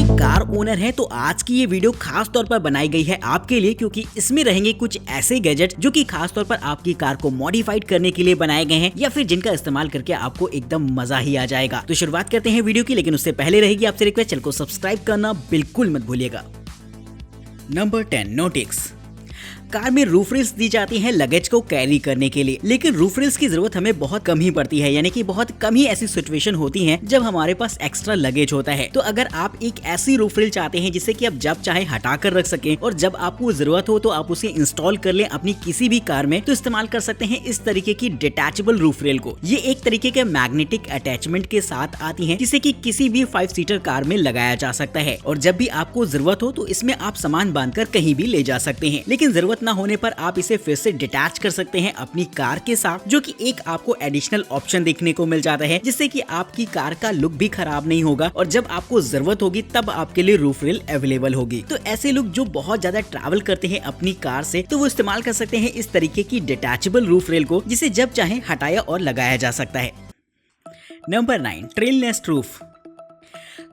भी car owner हैं तो आज की ये वीडियो खास तौर पर बनाई गई है आपके लिए, क्योंकि इसमें रहेंगे कुछ ऐसे गैजेट जो कि खास तौर पर आपकी कार को मॉडिफाइड करने के लिए बनाए गए हैं या फिर जिनका इस्तेमाल करके आपको एकदम मजा ही आ जाएगा। तो शुरुआत करते हैं वीडियो की, लेकिन उससे पहले रहेगी आपसे रिक्वेस्ट, चैनल को सब्सक्राइब करना बिल्कुल मत भूलिएगा। नंबर 10, नोटिक्स। कार में रूफ रेल्स दी जाती हैं लगेज को कैरी करने के लिए, लेकिन रूफ रेल्स की जरूरत हमें बहुत कम ही पड़ती है, यानी कि बहुत कम ही ऐसी सिचुएशन होती हैं जब हमारे पास एक्स्ट्रा लगेज होता है। तो अगर आप एक ऐसी रूफ रेल चाहते हैं जिसे कि आप जब चाहे हटा कर रख सकें और जब आपको जरूरत हो तो आप उसे इंस्टॉल कर लें अपनी किसी भी कार में, तो इस्तेमाल कर सकते हैं इस तरीके की डिटैचेबल रूफ रेल को। ये एक तरीके के मैग्नेटिक अटैचमेंट के साथ आती है जिसे कि किसी भी 5 सीटर कार में लगाया जा सकता है और जब भी आपको जरूरत हो तो इसमें आप सामान बांधकर कहीं भी ले जा सकते हैं, लेकिन जरूरत न होने पर आप इसे फिर से डिटैच कर सकते हैं अपनी कार के साथ, जो कि एक आपको एडिशनल ऑप्शन देखने को मिल जाता है जिससे कि आपकी कार का लुक भी खराब नहीं होगा और जब आपको जरूरत होगी तब आपके लिए रूफ रेल अवेलेबल होगी। तो ऐसे लोग जो बहुत ज्यादा ट्रैवल करते हैं अपनी कार से, तो वो इस्तेमाल कर सकते हैं इस तरीके की डिटैचेबल रूफ रेल को, जिसे जब चाहे हटाया और लगाया जा सकता है। Number 9, trail nest roof.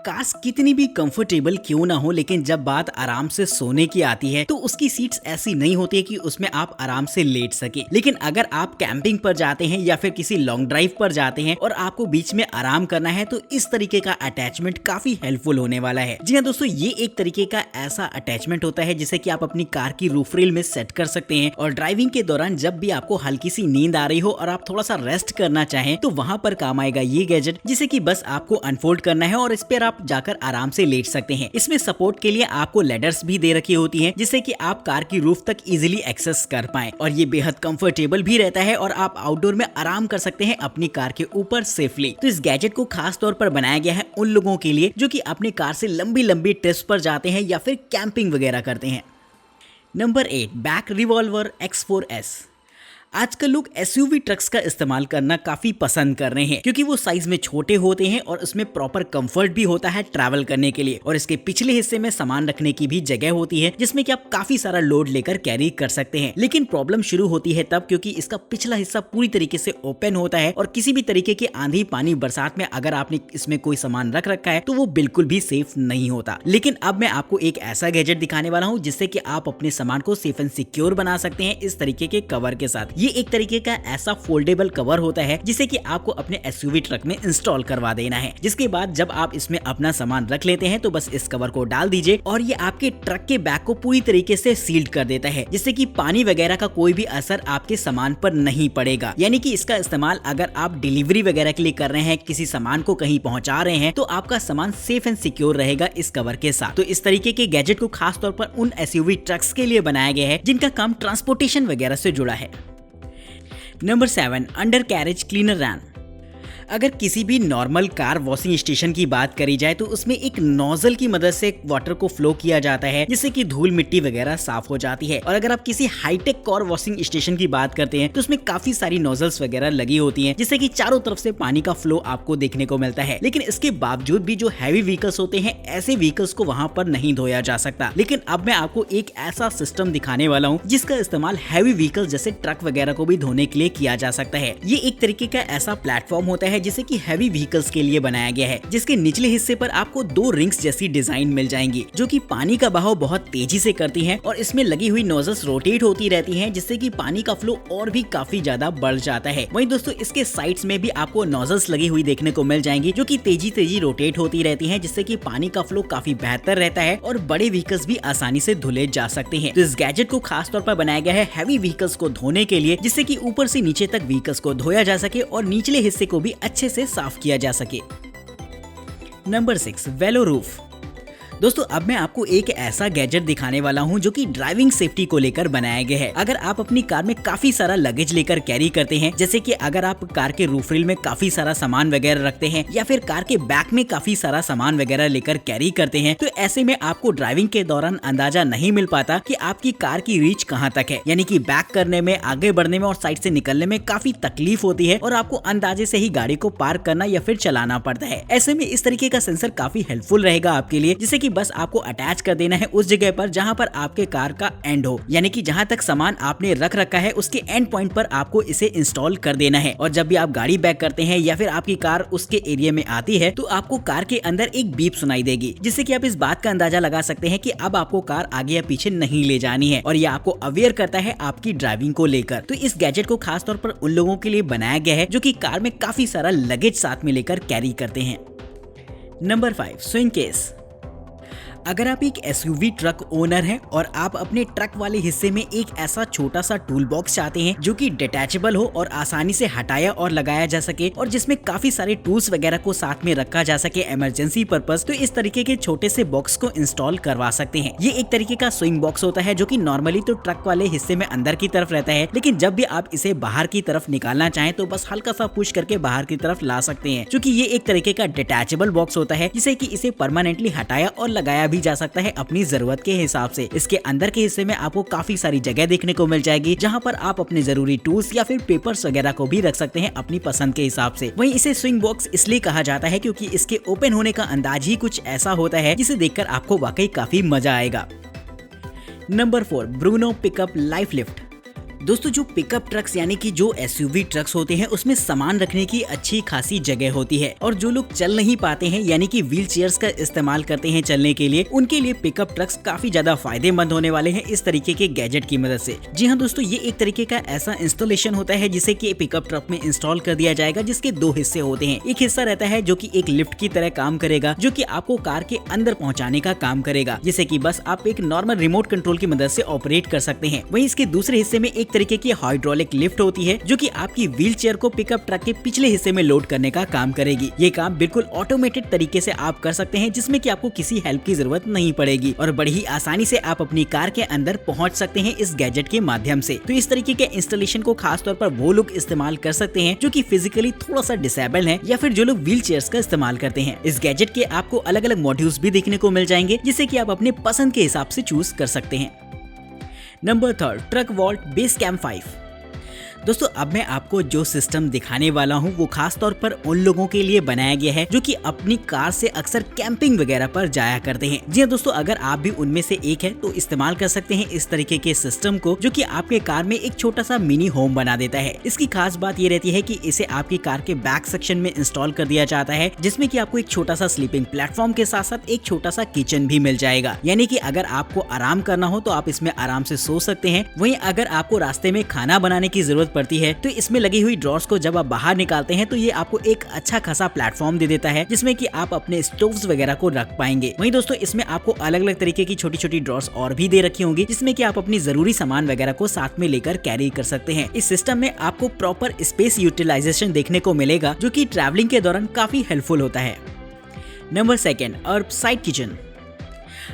Cars कितनी भी कंफर्टेबल क्यों ना हो, लेकिन जब बात आराम से सोने की आती है तो उसकी सीट्स ऐसी नहीं होती है कि उसमें आप आराम से लेट सके। लेकिन अगर आप कैंपिंग पर जाते हैं या फिर किसी लॉन्ग ड्राइव पर जाते हैं और आपको बीच में आराम करना है तो इस तरीके का अटैचमेंट काफी हेल्पफुल होने वाला है। जी हाँ दोस्तों, ये एक तरीके का ऐसा अटैचमेंट होता है जिसे कि आप अपनी कार की रूफ रेल में सेट कर सकते हैं और ड्राइविंग के दौरान जब भी आपको हल्की सी नींद आ रही हो और आप थोड़ा सा रेस्ट करना चाहें तो वहां पर काम आएगा ये गैजेट, जिसे कि बस आपको अनफोल्ड करना है और इस पर आप जाकर आराम से लेट सकते हैं। इसमें सपोर्ट के लिए आपको लेडर्स भी दे रखी होती हैं जिससे कि आप कार की रूफ तक इजीली एक्सेस कर पाएं और ये बेहद कंफर्टेबल भी रहता है और आप आउटडोर में आराम कर सकते हैं अपनी कार के ऊपर सेफली। तो इस गैजेट को खास तौर पर बनाया गया है उन लोगों के लिए जो कि अपनी कार से लंबी लंबी ट्रिप्स पर जाते हैं या फिर कैंपिंग वगैरह करते हैं। Number 8, back revolver X4S। आजकल लोग एसयूवी ट्रक्स का इस्तेमाल करना काफी पसंद कर रहे हैं क्योंकि वो साइज में छोटे होते हैं और उसमें प्रॉपर कंफर्ट भी होता है ट्रैवल करने के लिए और इसके पिछले हिस्से में सामान रखने की भी जगह होती है जिसमें कि आप काफी सारा लोड लेकर कैरी कर सकते हैं। लेकिन प्रॉब्लम शुरू होती है तब क्योंकि इसका पिछला हिस्सा पूरी तरीके से ओपन होता है और किसी भी तरीके के आंधी पानी बरसात में अगर आपने इसमें कोई सामान रख रखा है तो वो बिल्कुल भी सेफ नहीं होता। लेकिन अब मैं आपको एक ऐसा गैजेट दिखाने वाला हूँ जिससे कि आप अपने सामान को सेफ एंड सिक्योर बना सकते हैं इस तरीके के कवर के साथ। ये एक तरीके का ऐसा फोल्डेबल कवर होता है जिसे कि आपको अपने एसयूवी ट्रक में इंस्टॉल करवा देना है, जिसके बाद जब आप इसमें अपना सामान रख लेते हैं तो बस इस कवर को डाल दीजिए और ये आपके ट्रक के बैक को पूरी तरीके से सील्ड कर देता है जिससे कि पानी वगैरह का कोई भी असर आपके सामान पर नहीं पड़ेगा। यानी कि इसका इस्तेमाल अगर आप डिलीवरी वगैरह के लिए कर रहे हैं, किसी सामान को कहीं पहुंचा रहे हैं, तो आपका सामान सेफ एंड सिक्योर रहेगा इस कवर के साथ। तो इस तरीके के गैजेट को खास तौर पर उन एसयूवी ट्रक्स के लिए बनाया गया है जिनका काम ट्रांसपोर्टेशन वगैरह से जुड़ा है। नंबर 7, अंडर कैरेज क्लीनर रैन। अगर किसी भी नॉर्मल कार वॉशिंग स्टेशन की बात करी जाए तो उसमें एक नोजल की मदद से वाटर को फ्लो किया जाता है जिससे कि धूल मिट्टी वगैरह साफ हो जाती है। और अगर आप किसी हाईटेक कार वॉशिंग स्टेशन की बात करते हैं तो उसमें काफी सारी नोजल्स वगैरह लगी होती हैं जिससे कि चारों तरफ से पानी का फ्लो आपको देखने को मिलता है। लेकिन इसके बावजूद भी जो हैवी व्हीकल्स होते हैं, ऐसे व्हीकल्स को वहां पर नहीं धोया जा सकता। लेकिन अब मैं आपको एक ऐसा सिस्टम दिखाने वाला हूँ जिसका इस्तेमाल हैवी व्हीकल्स जैसे ट्रक वगैरह को भी धोने के लिए किया जा सकता है। ये एक तरीके का ऐसा प्लेटफॉर्म होता है जिसे कि हैवी व्हीकल्स के लिए बनाया गया है, जिसके निचले हिस्से पर आपको 2 रिंग्स जैसी डिजाइन मिल जाएंगी जो कि पानी का बहाव बहुत तेजी से करती हैं और इसमें लगी हुई नोजल्स रोटेट होती रहती हैं जिससे कि पानी का फ्लो और भी काफी ज्यादा बढ़ जाता है। वहीं दोस्तों इसके साइड्स में भी आपको नोजल्स लगी हुई देखने को मिल जाएंगी जो कि तेजी रोटेट होती रहती हैं जिससे कि पानी का फ्लो काफी बेहतर रहता है और बड़े व्हीकल्स भी आसानी से धुले जा सकते हैं। तो इस गैजेट को खास तौर पर बनाया गया है हैवी व्हीकल्स को धोने के लिए, जिससे कि ऊपर से नीचे तक व्हीकल्स को धोया जा सके और निचले हिस्से को भी अच्छे से साफ किया जा सके। नंबर 6, वेलो रूफ। दोस्तों अब मैं आपको एक ऐसा गैजेट दिखाने वाला हूं जो कि ड्राइविंग सेफ्टी को लेकर बनाया गया है। अगर आप अपनी कार में काफी सारा लगेज लेकर कैरी करते हैं, जैसे कि अगर आप कार के रूफ रेल में काफी सारा सामान वगैरह रखते हैं या फिर कार के बैक में काफी सारा सामान वगैरह लेकर कैरी करते हैं, तो ऐसे में आपको ड्राइविंग के दौरान अंदाजा नहीं मिल पाता कि आपकी कार की रीच कहां तक है। यानी कि बैक करने में, आगे बढ़ने में और साइड से निकलने में काफी तकलीफ होती है और आपको अंदाजे से ही गाड़ी को पार्क करना या फिर चलाना पड़ता है। ऐसे में इस तरीके का सेंसर काफी हेल्पफुल रहेगा आपके लिए, जिससे कि कि बस आपको अटैच कर देना है उस जगह पर जहाँ पर आपके कार का एंड हो, यानी कि जहाँ तक सामान आपने रख रखा है उसके एंड पॉइंट पर आपको इसे इंस्टॉल कर देना है। और जब भी आप गाड़ी बैक करते हैं या फिर आपकी कार उसके एरिया में आती है तो आपको कार के अंदर एक बीप सुनाई देगी, जिससे कि आप इस बात का अंदाजा लगा सकते हैं कि अब आपको कार आगे या पीछे नहीं ले जानी है, और ये आपको अवेयर करता है आपकी ड्राइविंग को लेकर। तो इस गैजेट को खास तौर पर उन लोगों के लिए बनाया गया है जो कि कार में काफी सारा लगेज साथ में लेकर कैरी करते हैं। Number 5, swing case. अगर आप एक एसयूवी ट्रक ओनर हैं और आप अपने ट्रक वाले हिस्से में एक ऐसा छोटा सा टूल बॉक्स चाहते हैं जो कि डिटैचेबल हो और आसानी से हटाया और लगाया जा सके और जिसमें काफी सारे टूल्स वगैरह को साथ में रखा जा सके इमरजेंसी पर्पस, तो इस तरीके के छोटे से बॉक्स को इंस्टॉल करवा सकते हैं। ये एक तरीके का स्विंग बॉक्स होता है जो कि नॉर्मली तो ट्रक वाले हिस्से में अंदर की तरफ रहता है, लेकिन जब भी आप इसे बाहर की तरफ निकालना चाहें तो बस हल्का सा पुश करके बाहर की तरफ ला सकते हैं। क्योंकि ये एक तरीके का डिटैचेबल बॉक्स होता है जिससे कि इसे परमानेंटली हटाया और लगाया भी जा सकता है अपनी जरूरत के हिसाब से। इसके अंदर के हिस्से में आपको काफी सारी जगह देखने को मिल जाएगी जहां पर आप अपने जरूरी टूल्स या फिर पेपर्स वगैरह को भी रख सकते हैं अपनी पसंद के हिसाब से। वहीं इसे स्विंग बॉक्स इसलिए कहा जाता है क्योंकि इसके ओपन होने का अंदाज ही कुछ ऐसा होता है जिसे देखकर आपको वाकई काफी मजा आएगा। Number 4, Bruno pickup life lift. दोस्तों, जो पिकअप ट्रक्स यानी कि जो एसयूवी ट्रक्स होते हैं उसमें सामान रखने की अच्छी खासी जगह होती है, और जो लोग चल नहीं पाते हैं यानी कि व्हील चेयर्स का इस्तेमाल करते हैं चलने के लिए, उनके लिए पिकअप ट्रक्स काफी ज्यादा फायदेमंद होने वाले हैं इस तरीके के गैजेट की मदद से। जी हाँ दोस्तों, ये एक तरीके का ऐसा इंस्टॉलेशन होता है जिसे कि पिकअप ट्रक में इंस्टॉल कर दिया जाएगा, जिसके 2 हिस्से होते हैं। एक हिस्सा रहता है जो कि एक लिफ्ट की तरह काम करेगा, जो कि आपको कार के अंदर पहुंचाने का काम करेगा, जिसे कि बस आप एक नॉर्मल रिमोट कंट्रोल की मदद से ऑपरेट कर सकते हैं। वहीं इसके दूसरे हिस्से में एक तरीके की हाइड्रोलिक लिफ्ट होती है जो कि आपकी व्हील चेयर को पिकअप ट्रक के पिछले हिस्से में लोड करने का काम करेगी। ये काम बिल्कुल ऑटोमेटेड तरीके से आप कर सकते हैं, जिसमें कि आपको किसी हेल्प की जरूरत नहीं पड़ेगी और बड़ी ही आसानी से आप अपनी कार के अंदर पहुंच सकते हैं इस गैजेट के माध्यम से। तो इस तरीके के इंस्टॉलेशन को खास तौर पर वो लोग इस्तेमाल कर सकते हैं जो कि फिजिकली थोड़ा सा डिसेबल है या फिर जो लोग व्हील चेयर्स का इस्तेमाल करते हैं। इस गैजेट के आपको अलग अलग मॉड्यूल्स भी देखने को मिल जाएंगे, जिससे कि आप अपने पसंद के हिसाब से चूज कर सकते हैं। नंबर 3, ट्रक वॉल्ट बेस कैम्प 5। दोस्तों, अब मैं आपको जो सिस्टम दिखाने वाला हूँ वो खास तौर पर उन लोगों के लिए बनाया गया है जो कि अपनी कार से अक्सर कैंपिंग वगैरह पर जाया करते हैं। जी हाँ दोस्तों, अगर आप भी उनमें से एक है तो इस्तेमाल कर सकते हैं इस तरीके के सिस्टम को, जो कि आपके कार में एक छोटा सा मिनी होम बना देता है। इसकी खास बात ये रहती है कि इसे आपकी कार के बैक सेक्शन में इंस्टॉल कर दिया जाता है, जिसमें कि आपको एक छोटा सा स्लीपिंग प्लेटफॉर्म के साथ साथ एक छोटा सा किचन भी मिल जाएगा। यानी कि अगर आपको आराम करना हो तो आप इसमें आराम से सो सकते हैं। वहीं अगर आपको रास्ते में खाना बनाने की जरूरत पड़ती है तो इसमें लगी हुई ड्रॉर्स को जब आप बाहर निकालते हैं तो ये आपको एक अच्छा खासा प्लेटफॉर्म दे देता है, जिसमें कि आप अपने स्टोव्स वगैरह को रख पाएंगे। वहीं दोस्तों, इसमें आपको अलग अलग तरीके की छोटी छोटी ड्रॉर्स और भी दे रखी होंगी, जिसमें कि आप अपनी जरूरी सामान वगैरह को साथ में लेकर कैरी कर सकते हैं। इस सिस्टम में आपको प्रॉपर स्पेस यूटिलाइजेशन देखने को मिलेगा, जो कि ट्रैवलिंग के दौरान काफी हेल्पफुल होता है। नंबर 2, अर्ब साइड किचन।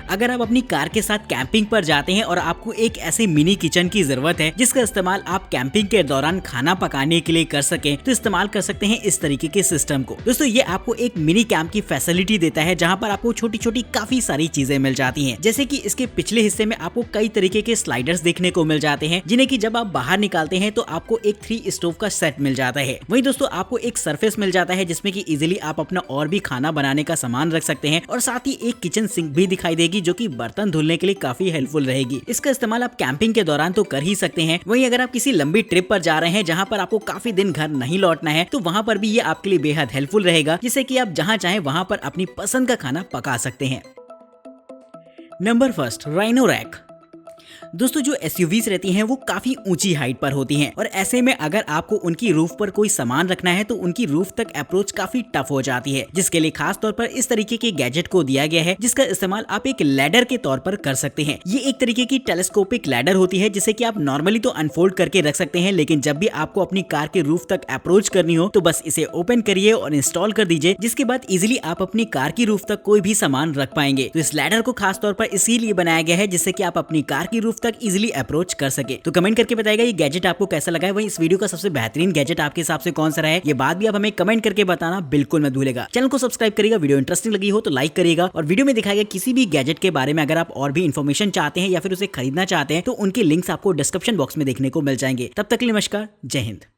अगर आप अपनी कार के साथ कैंपिंग पर जाते हैं और आपको एक ऐसे मिनी किचन की जरूरत है जिसका इस्तेमाल आप कैंपिंग के दौरान खाना पकाने के लिए कर सकें, तो इस्तेमाल कर सकते हैं इस तरीके के सिस्टम को। दोस्तों, ये आपको एक मिनी कैंप की फैसिलिटी देता है जहां पर आपको छोटी छोटी काफी सारी चीजें मिल जाती हैं। जैसे कि इसके पिछले हिस्से में आपको कई तरीके के स्लाइडर्स देखने को मिल जाते हैं, जिन्हें कि जब आप बाहर निकालते हैं तो आपको एक 3 स्टोव का सेट मिल जाता है। वहीं दोस्तों, आपको एक सरफेस मिल जाता है जिसमें कि इजिली आप अपना और भी खाना बनाने का सामान रख सकते हैं, और साथ ही एक किचन सिंक भी दिखाई देगी जो कि बर्तन धुलने के लिए काफी हेल्पफुल रहेगी। इसका इस्तेमाल आप कैंपिंग के दौरान तो कर ही सकते हैं। वहीं अगर आप किसी लंबी ट्रिप पर जा रहे हैं जहां पर आपको काफी दिन घर नहीं लौटना है, तो वहां पर भी ये आपके लिए बेहद हेल्पफुल रहेगा, जिससे कि आप जहां चाहें वहां पर अपनी पसंद का खाना पका सकते हैं। Number 1, rhino rack. दोस्तों, जो एसयूवीज रहती हैं वो काफी ऊंची हाइट पर होती हैं, और ऐसे में अगर आपको उनकी रूफ पर कोई सामान रखना है तो उनकी रूफ तक अप्रोच काफी टफ हो जाती है, जिसके लिए खास तौर पर इस तरीके के गैजेट को दिया गया है, जिसका इस्तेमाल आप एक लैडर के तौर पर कर सकते हैं। ये एक तरीके की टेलीस्कोपिक लैडर होती है, जिसे कि आप नॉर्मली तो अनफोल्ड करके रख सकते हैं, लेकिन जब भी आपको अपनी कार के रूफ तक अप्रोच करनी हो तो बस इसे ओपन करिए और इंस्टॉल कर दीजिए, जिसके बाद इजिली आप अपनी कार की रूफ तक कोई भी सामान रख पाएंगे। तो इस लैडर को खास तौर पर इसीलिए बनाया गया है जिससे कि आप अपनी कार की रूफ तक इजिली अप्रोच कर सके। तो कमेंट करके बताइएगा ये गैजेट आपको कैसा लगा है। वहीं इस वीडियो का सबसे बेहतरीन गैजेट आपके हिसाब से कौन सा रहा है, ये बात भी आप हमें कमेंट करके बताना बिल्कुल मत भूलिएगा। चैनल को सब्सक्राइब करिएगा, वीडियो इंटरेस्टिंग लगी हो तो लाइक करिएगा, और वीडियो में दिखाया गया किसी भी गैजेट के बारे में अगर आप और भी इन्फॉर्मेशन चाहते हैं या फिर उसे खरीदना चाहते हैं तो उनके लिंक्स आपको डिस्क्रिप्शन बॉक्स में देखने को मिल जाएंगे। तब तक के लिए नमस्कार, जय हिंद।